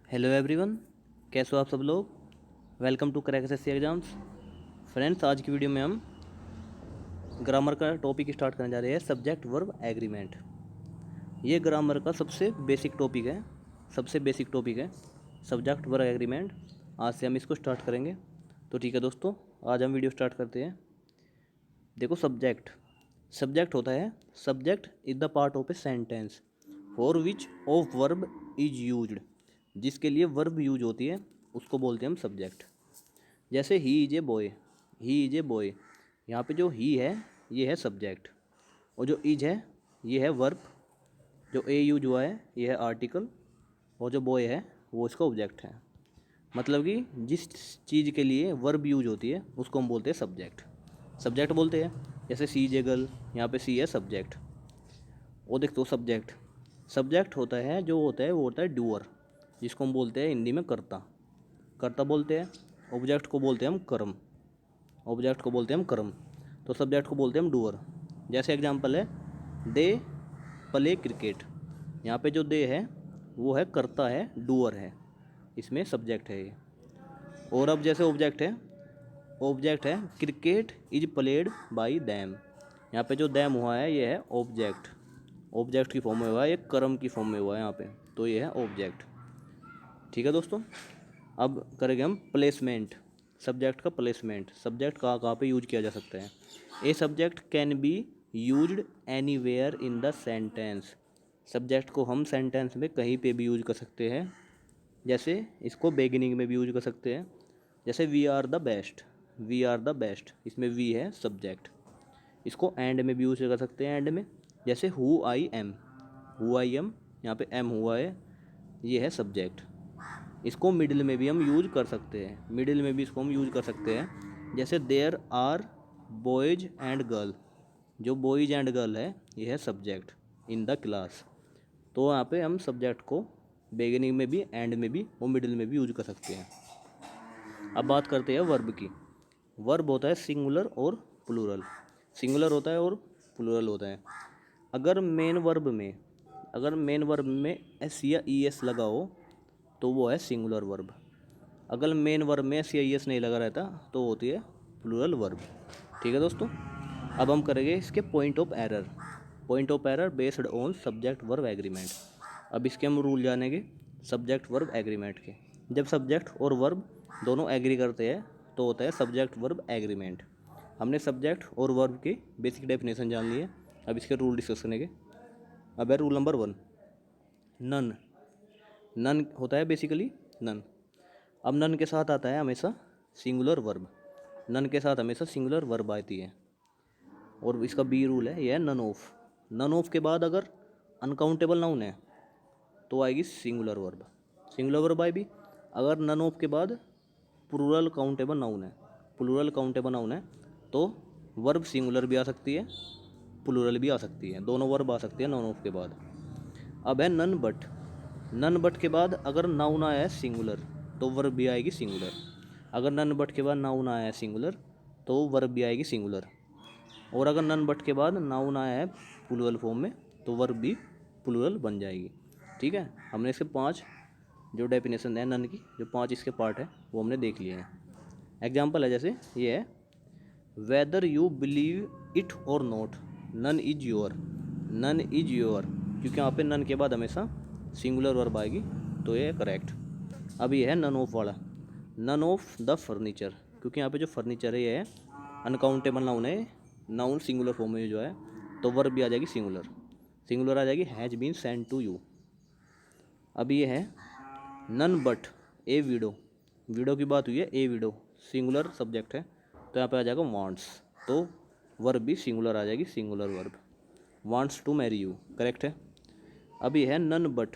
Hello everyone, कैसे हो आप सब लोग। Welcome to crack SSC exams. Friends, आज की वीडियो में हम ग्रामर का टॉपिक स्टार्ट करने जा रहे हैं, सब्जेक्ट वर्ब एग्रीमेंट। ये ग्रामर का सबसे बेसिक टॉपिक है, सब्जेक्ट वर्ब एग्रीमेंट। आज से हम इसको स्टार्ट करेंगे। तो ठीक है दोस्तों, आज हम वीडियो स्टार्ट करते हैं। देखो, सब्जेक्ट होता है, subject is the part of a sentence for which of verb is used. जिसके लिए वर्ब यूज होती है उसको बोलते हैं हम सब्जेक्ट। जैसे ही इज ए बॉय, यहाँ पे जो ही है ये है सब्जेक्ट, और जो इज है ये है वर्ब। जो ए यूज हुआ है ये है आर्टिकल, और जो बॉय है वो इसका ऑब्जेक्ट है। मतलब कि जिस चीज़ के लिए वर्ब यूज होती है उसको हम बोलते हैं सब्जेक्ट बोलते हैं। जैसे सी इज ए गर्ल, यहाँ पे सी है सब्जेक्ट। वो देख तो सब्जेक्ट होता है, जो होता है वो होता है डूअर, जिसको हम बोलते हैं हिंदी में कर्ता बोलते हैं। ऑब्जेक्ट को बोलते हैं हम कर्म। तो सब्जेक्ट को बोलते हैं हम डूअर। जैसे एग्जांपल है, दे प्ले क्रिकेट। यहाँ पे जो दे है वो है कर्ता है, डूअर है, इसमें सब्जेक्ट है ये। और अब जैसे ऑब्जेक्ट है cricket is played by them. यहाँ पे जो दैम हुआ है ये है ऑब्जेक्ट की फॉर्म में हुआ है, ये कर्म की फॉर्म में हुआ है यहाँ पे, तो ये है ऑब्जेक्ट। ठीक है दोस्तों, अब करेंगे हम प्लेसमेंट। सब्जेक्ट का प्लेसमेंट, सब्जेक्ट कहाँ कहाँ पे यूज किया जा सकता है। A subject can be used anywhere in the sentence. Subject को हम सेंटेंस में कहीं पे भी यूज कर सकते हैं। जैसे इसको बिगिनिंग में भी यूज कर सकते हैं। जैसे वी आर द बेस्ट, इसमें वी है सब्जेक्ट। इसको एंड में भी यूज कर सकते हैं, एंड में। जैसे हु आई एम, यहाँ पे एम हुआ है, ये है सब्जेक्ट। इसको मिडिल में भी हम यूज कर सकते हैं, जैसे there are boys and girl. जो बॉयज एंड गर्ल है ये है सब्जेक्ट इन द क्लास। तो यहाँ पे हम सब्जेक्ट को बिगिनिंग में भी, एंड में भी और मिडिल में भी यूज कर सकते हैं। अब बात करते हैं वर्ब की। वर्ब होता है सिंगुलर और प्लूरल। सिंगुलर होता है और प्लूरल होता है। अगर मेन वर्ब में एस या ई एस लगा हो तो वो है सिंगुलर वर्ब। अगर मेन वर्ब में एस या ई एस नहीं लगा रहता तो होती है प्लूरल वर्ब। ठीक है दोस्तों, अब हम करेंगे इसके point of error based on subject verb agreement. अब इसके हम रूल जानेंगे सब्जेक्ट वर्ब एग्रीमेंट के। जब सब्जेक्ट और वर्ब दोनों एग्री करते हैं तो होता है सब्जेक्ट वर्ब एग्रीमेंट। हमने सब्जेक्ट और वर्ब की बेसिक डेफिनेशन जान ली है, अब इसके रूल डिस्कस करेंगे। अब है रूल नंबर 1, नन। नन होता है बेसिकली नन। अब नन के साथ आता है हमेशा सिंगुलर वर्ब। आती है। और इसका बी रूल है, यह है नन ऑफ के बाद अगर अनकाउंटेबल नाउन है तो आएगी सिंगुलर वर्ब आएगी। अगर नन ऑफ के बाद प्लूरल काउंटेबल नाउन है तो वर्ब सिंगुलर भी आ सकती है, प्लूरल भी आ सकती है, दोनों वर्ब आ सकती है नन ऑफ के बाद। अब है नन बट के बाद अगर नाउन आया है सिंगुलर तो वर्ब भी आएगी सिंगुलर। अगर नन बट के बाद नाउन आया है सिंगुलर तो वर्ब भी आएगी सिंगुलर। और अगर नन बट के बाद नाउन आया है प्लूरल फॉर्म में तो वर्ब भी प्लूरल बन जाएगी। ठीक है, हमने इसके 5 जो डेफिनेशन है नन की, जो 5 इसके पार्ट है वो हमने देख लिए हैं। एग्जाम्पल है, जैसे ये है, वेदर यू बिलीव इट और नॉट, नन इज योर। क्योंकि यहाँ पे नन के बाद हमेशा सिंगुलर वर्ब आएगी, तो ये करेक्ट। अब ये है नन ऑफ वाला, नन ऑफ द फर्नीचर। क्योंकि यहाँ पे जो फर्नीचर है ये है अनकाउंटेबल नाउन है, नाउन सिंगुलर फॉर्म में जो है, तो वर्ब भी आ जाएगी सिंगुलर आ जाएगी, has been send to you. अब ये है नन बट ए विडो की बात हुई है, ए विडो सिंगुलर सब्जेक्ट है, तो यहाँ पे आ जाएगा वांट्स, तो वर्ब भी सिंगुलर आ जाएगी, singular verb, wants to marry you, correct है। अब ये है नन बट,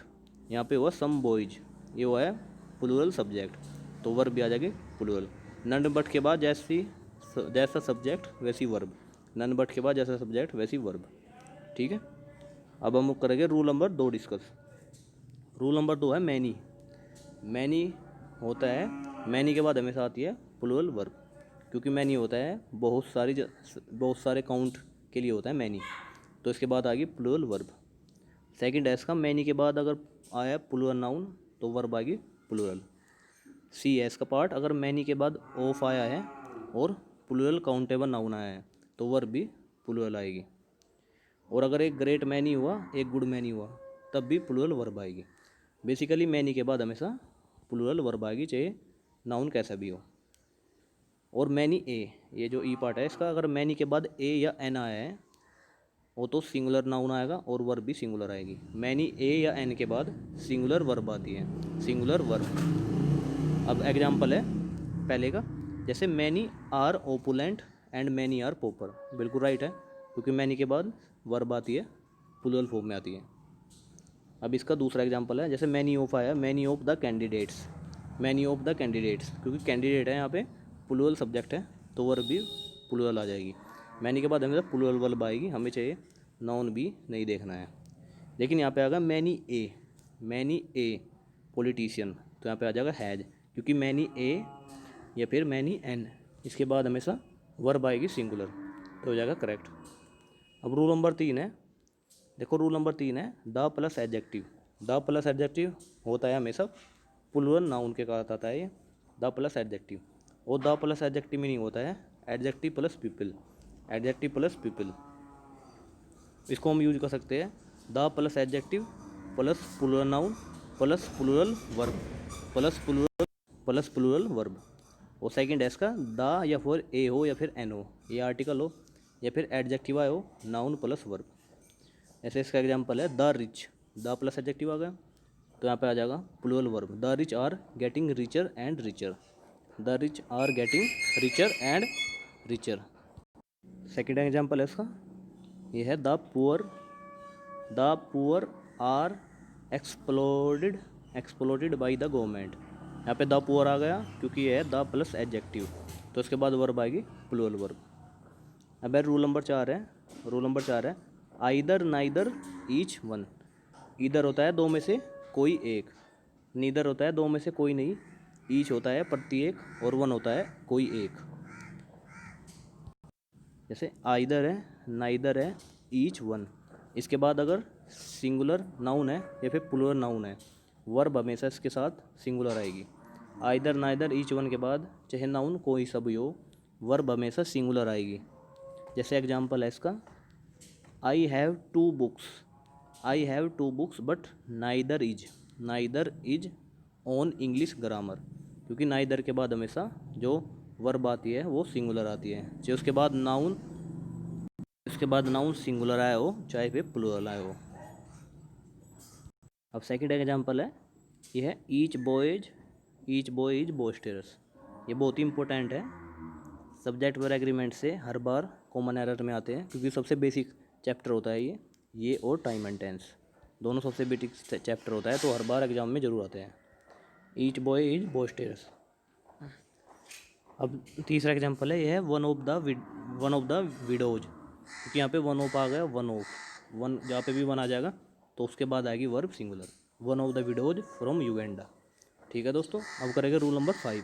यहाँ पे हुआ सम बॉयज, ये हुआ है प्लूरल सब्जेक्ट, तो वर्ब भी आ जाएगी प्लूरल। नन बट के बाद जैसा सब्जेक्ट वैसी वर्ब, नन बट के बाद जैसा सब्जेक्ट वैसी वर्ब। ठीक है, अब हम करेंगे rule number 2 discuss. Rule number 2 है मैनी होता है, मैनी के बाद हमेशा आती है प्लूरल वर्ब। क्योंकि मैनी होता है बहुत सारे काउंट के लिए होता है मैनी, तो इसके बाद आ गई प्लूरल वर्ब। सेकंड है इसका, मैनी के बाद अगर आया प्लूरल नाउन तो वर्ब आएगी प्लूरल। सी है इसका पार्ट, अगर मैनी के बाद ऑफ आया है और प्लूरल काउंटेबल नाउन आया है तो वर्ब भी प्लूरल आएगी। और अगर एक ग्रेट मैनी हुआ, एक गुड मैनी हुआ, तब भी प्लूरल वर्ब आएगी। बेसिकली मैनी के बाद हमेशा प्लूरल वर्ब आएगी, चाहे नाउन कैसा भी हो। और मैनी ए, ये जो ई पार्ट है इसका, अगर मैनी के बाद ए या एन आया है वो तो सिंगुलर नाउन आएगा और वर्ब भी सिंगुलर आएगी। मैनी ए या एन के बाद सिंगुलर वर्ब आती है, सिंगुलर वर्ब। अब एग्जाम्पल है पहले का, जैसे many are opulent and many are pauper. बिल्कुल राइट है, क्योंकि मैनी के बाद वर्ब आती है, प्लूरल फॉर्म में आती है। अब इसका दूसरा एग्जाम्पल है, जैसे मैनी ऑफ आया, many of the candidates, many of the candidates, क्योंकि कैंडिडेट है यहाँ पे प्लूरल सब्जेक्ट है तो वर्ब भी प्लूरल आ जाएगी। मैनी के बाद हमें प्लूरल वर्ब आएगी, हमें चाहिए नाउन भी नहीं देखना है। लेकिन यहाँ पे आएगा मैनी ए पॉलिटिशियन, तो यहाँ पे आ जाएगा हैज, क्योंकि मैनी ए या फिर मैनी एन, इसके बाद हमेशा वर्ब आएगी सिंगुलर, तो हो जाएगा करेक्ट। अब रूल नंबर 3 है, देखो रूल नंबर 3 है the plus adjective. The plus adjective होता है हमेशा प्लूरल नाउन के साथ आता है ये, द प्लस एडजेक्टिव। और द प्लस एडजेक्टिव मीनिंग होता है adjective plus people, adjective plus people. इसको हम यूज कर सकते हैं the plus adjective plus plural noun plus plural verb plus plural verb. और सेकंड है इसका द या फिर ए हो या फिर एन हो, ये आर्टिकल हो या फिर एडजेक्टिव आए हो, नाउन प्लस वर्ब। ऐसे इसका एग्जांपल है the rich, the plus adjective आ गया तो यहाँ पे आ जाएगा plural verb, the rich are getting richer and richer, the rich are getting richer and richer. Second example है इसका, ये है the poor are exploded by the government. यहाँ पे द पुअर आ गया क्योंकि ये है द प्लस एडजेक्टिव, तो इसके बाद वर्ब आएगी प्लूरल वर्ब। अब रूल नंबर 4 है, रूल नंबर 4 है either neither each one. Either होता है दो में से कोई एक, नीदर होता है दो में से कोई नहीं, ईच होता है प्रत्येक, और वन होता है कोई एक। जैसे आइदर है, नाइदर है, ईच वन, इसके बाद अगर सिंगुलर नाउन है या फिर प्लूरल नाउन है, वर्ब हमेशा इसके साथ सिंगुलर आएगी। आइदर नाइदर ईच वन के बाद चाहे नाउन कोई सा भी हो, वर्ब हमेशा सिंगुलर आएगी। जैसे एग्जांपल है इसका I have two books but neither is on English grammar, क्योंकि नाइदर के बाद हमेशा जो वर्ब आती है वो सिंगुलर आती है, चाहे उसके बाद नाउन सिंगुलर आया हो चाहे फिर प्लूरल आया हो। अब सेकंड एग्जांपल है, ये है ईच बॉय इज बोस्टरस। ये बहुत ही इंपॉर्टेंट है, सब्जेक्ट वर्ब एग्रीमेंट से हर बार कॉमन एरर में आते हैं, क्योंकि सबसे बेसिक चैप्टर होता है ये और टाइम एंड टेंस दोनों सबसे बेसिक चैप्टर होता है, तो हर बार एग्जाम में जरूर आते हैं। Each boy is boisterous. अब तीसरा एग्जांपल है, ये है वन ऑफ द विडोज, क्योंकि यहाँ पे वन ऑफ आ गया, वन जहाँ पे भी वन आ जाएगा तो उसके बाद आएगी verb singular, one of the widows from Uganda. ठीक है दोस्तों, अब करेंगे रूल नंबर 5।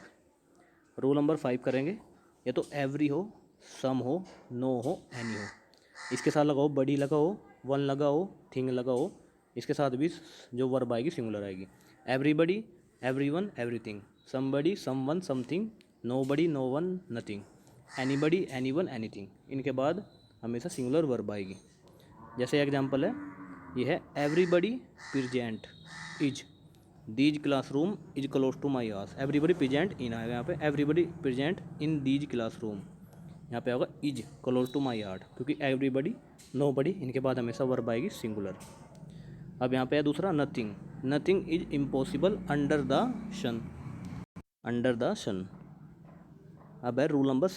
रूल नंबर 5 करेंगे, ये तो एवरी हो, सम हो, नो हो, एनी हो, इसके साथ लगाओ बडी लगाओ, वन लगाओ, थिंग लगाओ, इसके साथ भी जो वर्ब आएगी सिंगुलर आएगी। Everybody, everyone, everything, somebody, someone, something, nobody, no one, nothing, anybody, anyone, anything, इनके बाद हमेशा सिंगुलर वर्ब आएगी। जैसे एग्जांपल है, ये है everybody present is these classroom is close to my house. Everybody present in आएगा यहाँ पे, everybody present in these classroom, यहाँ पे होगा is close to my heart, क्योंकि एवरीबडी, नोबडी, इनके बाद हमेशा वर्ब आएगी सिंगुलर। अब यहाँ पे है दूसरा nothing is impossible under the sun. अब है रूल नंबर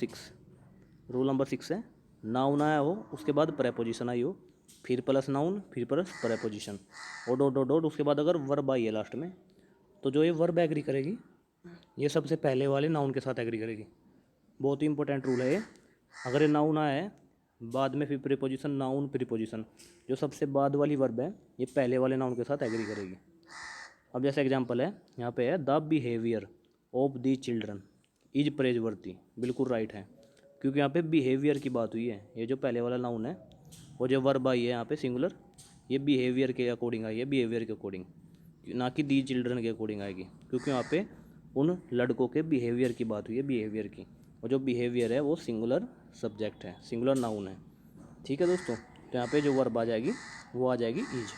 6 है नाउन आया हो, उसके बाद प्रेपोजिशन आई हो, फिर प्लस नाउन, फिर प्लस प्रेपोजिशन, और डॉट उसके बाद अगर वर्ब आई है लास्ट में, तो जो ये वर्ब एग्री करेगी ये सबसे पहले वाले नाउन के साथ एग्री करेगी। बहुत ही इंपॉर्टेंट रूल है ये। अगर ये नाउन आया है बाद में फिर प्रीपोजिशन, नाउन प्रीपोजिशन, जो सबसे बाद वाली वर्ब है ये पहले वाले नाउन के साथ एग्री करेगी। अब जैसे एग्जांपल है, यहाँ पे है the behaviour of the children is प्रेजवर्दी। बिल्कुल राइट है, क्योंकि यहाँ पे बिहेवियर की बात हुई है, ये जो पहले वाला नाउन है और जो वर्ब आई है यहाँ पे सिंगुलर, ये बिहेवियर के अकॉर्डिंग आई है, बिहेवियर के अकॉर्डिंग। ना कि दी चिल्ड्रन के अकॉर्डिंग आएगी, क्योंकि वहाँ पे उन लड़कों के बिहेवियर की बात हुई है, बिहेवियर की, और जो बिहेवियर है वो सिंगुलर सब्जेक्ट है, सिंगुलर नाउन है। ठीक है दोस्तों, तो यहाँ पे जो वर्ब आ जाएगी वो आ जाएगी इज।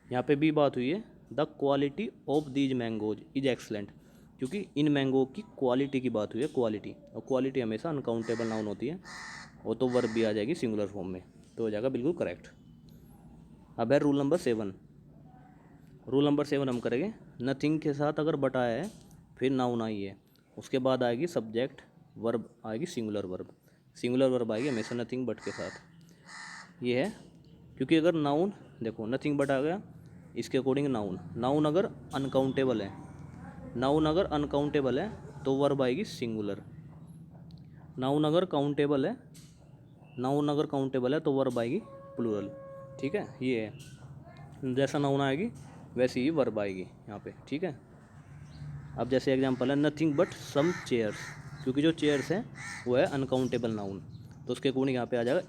यहाँ पे भी बात हुई है the quality of these mangoes is excellent, क्योंकि इन मैंगो की क्वालिटी की बात हुई है, क्वालिटी, और क्वालिटी हमेशा अनकाउंटेबल नाउन होती है, वो तो वर्ब भी आ जाएगी सिंगुलर फॉर्म में, तो हो जाएगा बिल्कुल करेक्ट। अब है रूल नंबर 7। रूल नंबर 7 हम करेंगे, नथिंग के साथ अगर बट आया है फिर नाउन आई है, उसके बाद आएगी सब्जेक्ट, वर्ब आएगी सिंगुलर वर्ब, सिंगुलर वर्ब आएगी हमेशा नथिंग बट के साथ। ये है, क्योंकि अगर नाउन देखो नथिंग बट आ गया, इसके अकॉर्डिंग नाउन, नाउन अगर अनकाउंटेबल है, नाउन अगर अनकाउंटेबल है तो वर्ब आएगी सिंगुलर, नाउन अगर काउंटेबल है, नाउन अगर काउंटेबल है तो वर्ब आएगी प्लूरल। ठीक है, ये है, जैसा नाउन आएगी वैसी ही वर्ब आएगी यहाँ पे। ठीक है, अब जैसे एग्जांपल है नथिंग बट सम चेयर्स, क्योंकि जो चेयर्स हैं वो है अनकाउंटेबल नाउन, तो उसके अकॉर्डिंग यहाँ पे आ जाएगा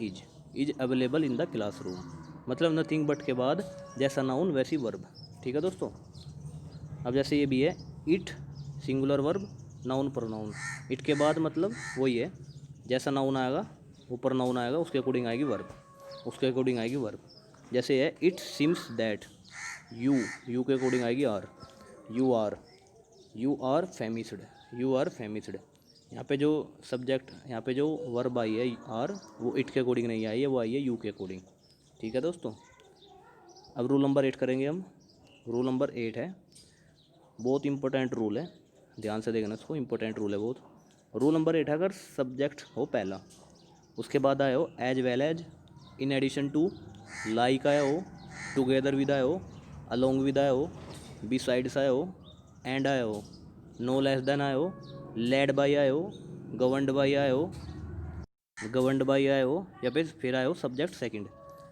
is available in the classroom, मतलब नथिंग बट के बाद जैसा नाउन वैसी वर्ब। ठीक है दोस्तों, अब जैसे ये भी है it singular verb noun pronoun, it के बाद मतलब वही है, जैसा नाउन आएगा ऊपर नाउन आएगा उसके अकॉर्डिंग आएगी वर्ब, उसके अकॉर्डिंग आएगी वर्ब। जैसे है इट सिम्स दैट, यू के अकॉर्डिंग आएगी are, you are famished, you are famished. यहाँ पे जो सब्जेक्ट, यहाँ पे जो वर्ब आई है आर, वो इट के अकॉर्डिंग नहीं आई है, वो आई है यू के अकॉर्डिंग। ठीक है दोस्तों, अब रूल नंबर 8 करेंगे हम। रूल नंबर 8 है, बहुत इंपॉर्टेंट रूल है, ध्यान से देखना इसको, इंपॉर्टेंट रूल है बहुत। रूल नंबर 8 है, अगर सब्जेक्ट हो पहला, उसके बाद आया हो as well as, in addition to, like आया हो, टुगेदर विद आया हो, अलोंग विद आया हो, बिसाइड्स आया हो, एंड आया हो, नो लेस देन आया हो, लेड बाई आया हो, गवर्नड बाई आया हो, गवर्नड बाई आया हो, या फिर आया हो सब्जेक्ट सेकंड,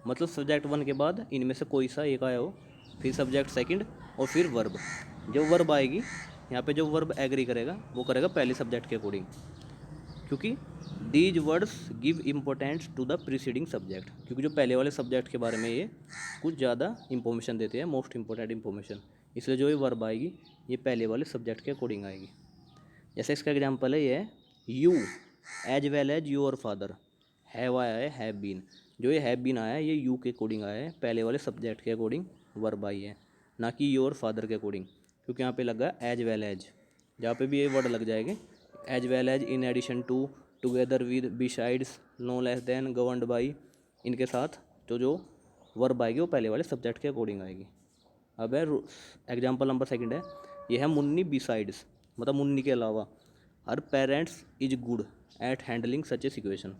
मतलब सब्जेक्ट 1 के बाद इनमें से कोई सा एक आया हो, फिर सब्जेक्ट सेकंड, और फिर वर्ब। जो वर्ब आएगी यहाँ पे, जो वर्ब एग्री करेगा वो करेगा पहले सब्जेक्ट के अकॉर्डिंग, क्योंकि these words give importance to the preceding subject, क्योंकि जो पहले वाले सब्जेक्ट के बारे में ये कुछ ज़्यादा इंफॉर्मेशन देते हैं, मोस्ट इंपॉर्टेंट इंफॉर्मेशन, इसलिए जो ये वर्ब आएगी ये पहले वाले सब्जेक्ट के अकॉर्डिंग आएगी। जैसे इसका एग्जांपल है, ये है you as well as your father, have आया है हैव बीन, जो ये हैव बीन आया है ये यू के अकॉर्डिंग आया है, पहले वाले सब्जेक्ट के अकॉर्डिंग वर्ब आई है, ना कि योर फादर के अकॉर्डिंग, क्योंकि यहाँ पे लगा एज वेल एज, जहाँ पे भी ये वर्ड लग जाएंगे as well as, in addition to, together with, besides, no less than, governed by, इनके साथ जो वर्ब आएगी वो पहले वाले सब्जेक्ट के अकॉर्डिंग आएगी। अब है एग्जाम्पल नंबर 2 है, ये है मुन्नी बिसाइड्स, मतलब मुन्नी के अलावा, हर parents is good at handling such a situation,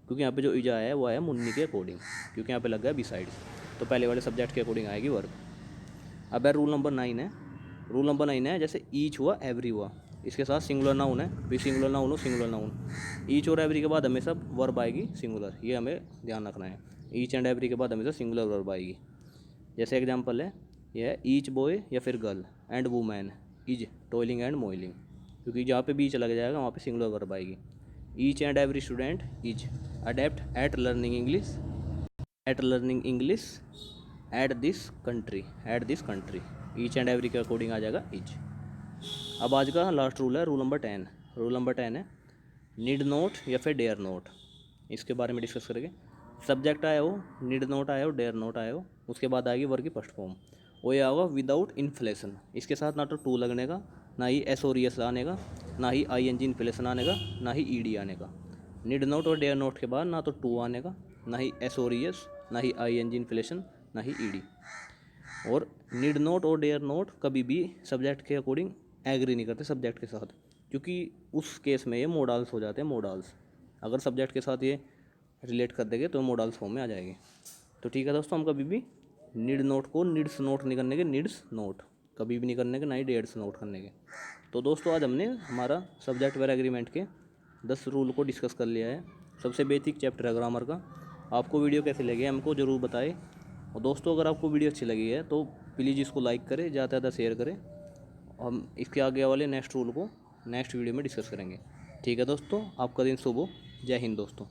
क्योंकि यहाँ पे जो इज आया है वो आया मुन्नी के अकॉर्डिंग, क्योंकि यहाँ पे लग गया बिसाइड्स, तो पहले वाले सब्जेक्ट के अकॉर्डिंग आएगी वर्ब। अब है रूल नंबर 9 है, रूल नंबर 9 है, जैसे ईच हुआ एवरी हुआ, इसके साथ सिंगुलर नाउन है, फिर सिंगुलर नाउन हो सिंगुलर नाउन, ईच और एवरी के बाद हमेशा वर्ब आएगी सिंगुलर, ये हमें ध्यान रखना है, ईच एंड एवरी के बाद हमेशा सिंगुलर वर्ब आएगी। जैसे एग्जांपल है, यह है ईच बॉय या फिर girl and women is toiling and moiling, क्योंकि जहाँ पे बीच लग जाएगा वहाँ पे सिंगुलर वर्ब आएगी। Each and every student is adept at learning English, at learning English at this country, each and every के अकॉर्डिंग आ जाएगा इज। अब आज का लास्ट रूल है रूल नंबर 10। रूल नंबर 10 है नीड नोट या फिर डेयर नोट, इसके बारे में डिस्कस करेंगे। सब्जेक्ट आया हो, नीड नोट आया हो, डेयर नोट आया हो, उसके बाद आएगी वर्ब की फर्स्ट फॉर्म, वो ये होगा विदाउट इन्फ्लेशन, इसके साथ ना तो टू लगने का, ना ही एस और एस आने का, ना ही आई एन जी इन्फ्लेशन आने का, ना ही ई डी आने का। नीड नोट और डेयर नोट के बाद ना तो टू आने का, ना ही एस और एस, ना ही आई एन जी इन्फ्लेशन, ना ही ई डी। और नीड नोट और डेयर नोट कभी भी सब्जेक्ट के अकॉर्डिंग एग्री नहीं करते सब्जेक्ट के साथ, क्योंकि उस केस में ये मोडाल्स हो जाते हैं, मोडाल्स, अगर सब्जेक्ट के साथ ये रिलेट कर देंगे तो मोडाल्स फॉर्म में आ जाएंगे। तो ठीक है दोस्तों, हम कभी भी नीड नोट को नीड्स नोट नहीं करने के, नीड्स नोट कभी भी नहीं करने के, ना ही डेड्स नोट करने के। तो दोस्तों आज हमने हमारा सब्जेक्ट वेर एग्रीमेंट के 10 रूल को डिस्कस कर लिया है, सबसे बेसिक चैप्टर है ग्रामर का। आपको वीडियो कैसी लगी हमको ज़रूर बताएं, और दोस्तों अगर आपको वीडियो अच्छी लगी है तो प्लीज़ इसको लाइक करें, ज़्यादा से ज़्यादा शेयर करें। हम इसके आगे वाले नेक्स्ट रूल को नेक्स्ट वीडियो में डिस्कस करेंगे। ठीक है दोस्तों, आपका दिन शुभ हो। जय हिंद दोस्तों।